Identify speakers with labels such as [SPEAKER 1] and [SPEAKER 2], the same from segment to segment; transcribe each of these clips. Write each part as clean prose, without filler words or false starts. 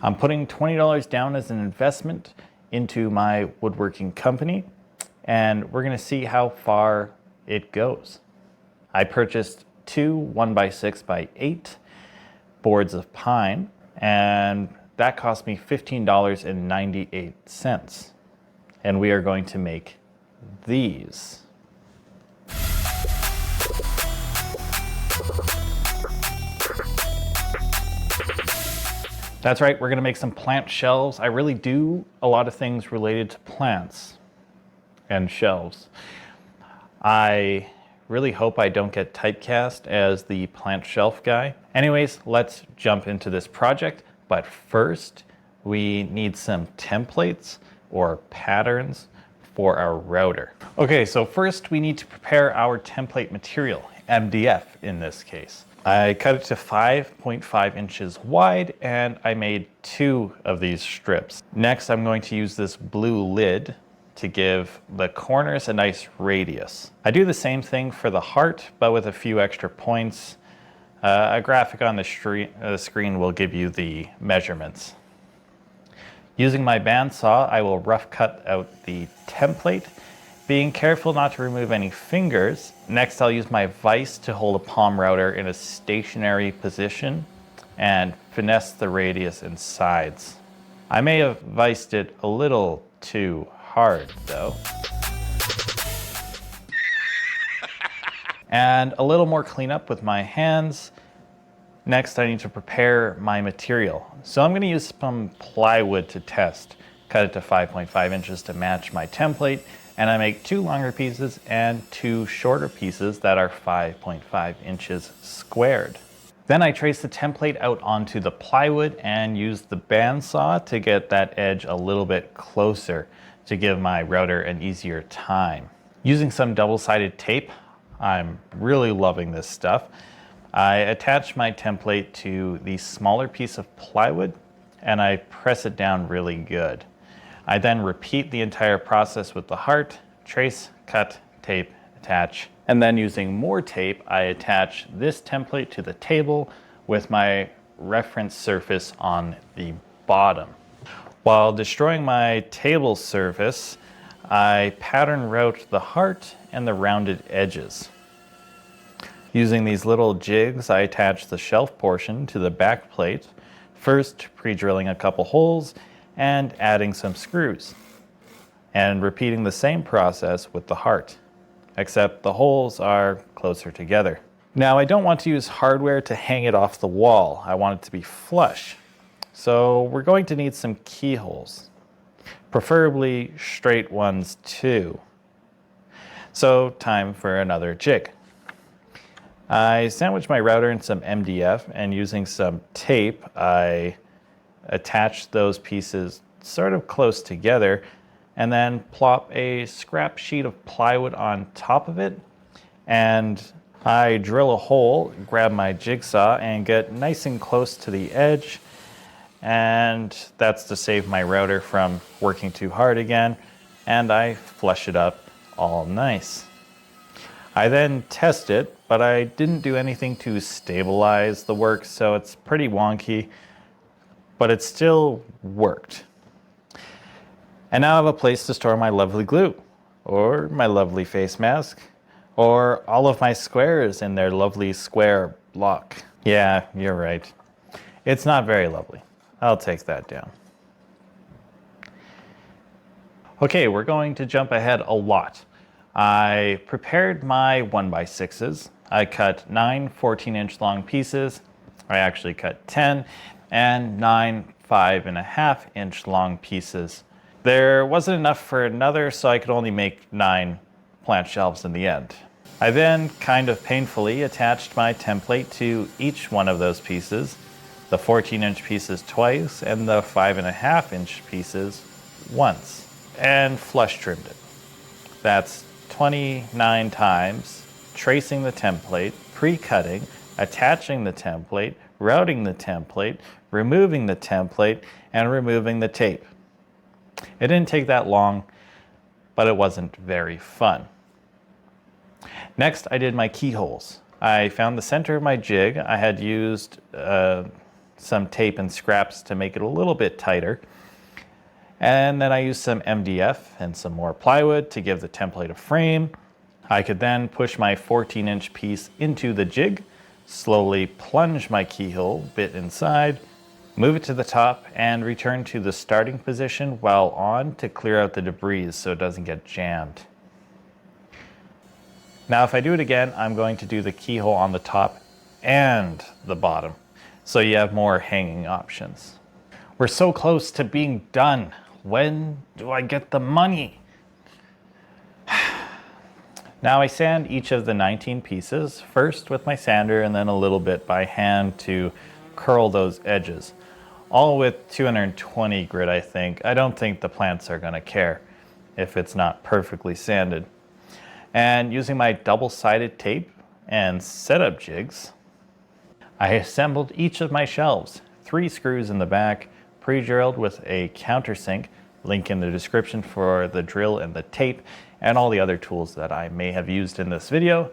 [SPEAKER 1] I'm putting $20 down as an investment into my woodworking company, and we're gonna see how far it goes. I purchased two 1x6x8 boards of pine, and that cost me $15.98. And we are going to make these. That's right, we're gonna make some plant shelves. I really do a lot of things related to plants and shelves. I really hope I don't get typecast as the plant shelf guy. Anyways, let's jump into this project. But first, we need some templates or patterns for our router. Okay, so first we need to prepare our template material, MDF in this case. I cut it to 5.5 inches wide, and I made 2 of these strips. Next, I'm going to use this blue lid to give the corners a nice radius. I do the same thing for the heart, but with a few extra points. A graphic on the screen will give you the measurements. Using my bandsaw, I will rough cut out the template, being careful not to remove any fingers. Next, I'll use my vise to hold a palm router in a stationary position and finesse the radius and sides. I may have viced it a little too hard though. And a little more cleanup with my hands. Next, I need to prepare my material. So I'm gonna use some plywood to test. Cut it to 5.5 inches to match my template, and I make 2 longer pieces and 2 shorter pieces that are 5.5 inches squared. Then I trace the template out onto the plywood and use the bandsaw to get that edge a little bit closer to give my router an easier time. Using some double-sided tape, I'm really loving this stuff. I attach my template to the smaller piece of plywood and I press it down really good. I then repeat the entire process with the heart, trace, cut, tape, attach, and then using more tape, I attach this template to the table with my reference surface on the bottom. While destroying my table surface, I pattern route the heart and the rounded edges. Using these little jigs, I attach the shelf portion to the back plate, first pre-drilling a couple holes and adding some screws, and repeating the same process with the heart, except the holes are closer together. Now, I don't want to use hardware to hang it off the wall. I want it to be flush. So we're going to need some keyholes, preferably straight ones too. So time for another jig. I sandwich my router in some MDF, and using some tape, I attach those pieces sort of close together and then plop a scrap sheet of plywood on top of it, and I drill a hole, grab my jigsaw and get nice and close to the edge, and that's to save my router from working too hard again, and I flush it up all nice. I then test it, but I didn't do anything to stabilize the work, so it's pretty wonky, but it still worked. And now I have a place to store my lovely glue, or my lovely face mask, or all of my squares in their lovely square block. Yeah, you're right. It's not very lovely. I'll take that down. Okay, we're going to jump ahead a lot. I prepared my 1x6s. I cut 9 14-inch long pieces. I actually cut 10, and 9 5.5-inch long pieces. There wasn't enough for another, so I could only make 9 plant shelves in the end. I then kind of painfully attached my template to each one of those pieces, the 14-inch pieces twice and the 5.5-inch pieces once, and flush trimmed it. That's 29 times, tracing the template, pre-cutting, attaching the template, routing the template, removing the template, and removing the tape. It didn't take that long, but it wasn't very fun. Next, I did my keyholes. I found the center of my jig. I had used some tape and scraps to make it a little bit tighter. And then I used some MDF and some more plywood to give the template a frame. I could then push my 14-inch piece into the jig, slowly plunge my keyhole bit inside, move it to the top, and return to the starting position while on to clear out the debris so it doesn't get jammed. Now if I do it again, I'm going to do the keyhole on the top and the bottom, so you have more hanging options. We're so close to being done. When do I get the money? Now I sand each of the 19 pieces, first with my sander and then a little bit by hand to curl those edges. All with 220 grit, I think. I don't think the plants are gonna care if it's not perfectly sanded. And using my double-sided tape and setup jigs, I assembled each of my shelves, 3 screws in the back, pre-drilled with a countersink, link in the description for the drill and the tape, and all the other tools that I may have used in this video.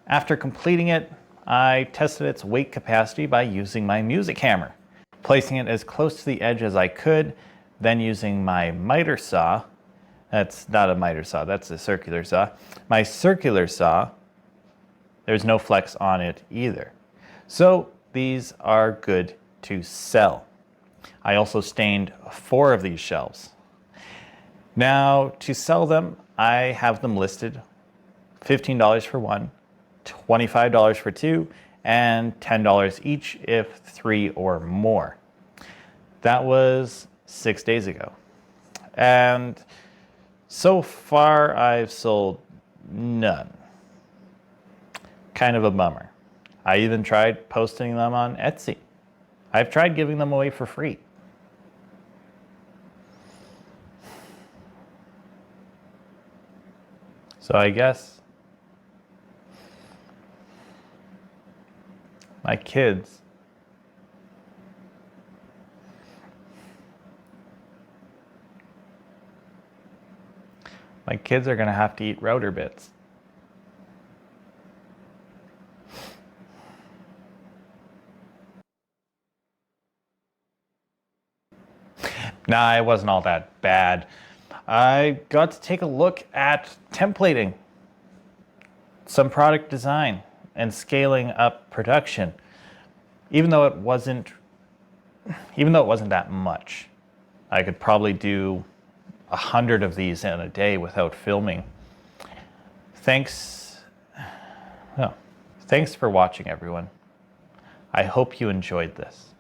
[SPEAKER 1] After completing it, I tested its weight capacity by using my music hammer, placing it as close to the edge as I could, then using my miter saw. That's not a miter saw, that's a circular saw. My circular saw, there's no flex on it either. So these are good to sell. I also stained 4 of these shelves. Now to sell them, I have them listed $15 for 1, $25 for 2, and $10 each if 3 or more. That was 6 days ago. And so far I've sold none. Kind of a bummer. I even tried posting them on Etsy. I've tried giving them away for free. So I guess my kids are gonna have to eat router bits. Nah, it wasn't all that bad. I got to take a look at templating, some product design, and scaling up production. Even though it wasn't that much. I could probably do 100 of these in a day without filming. Thanks for watching, everyone. I hope you enjoyed this.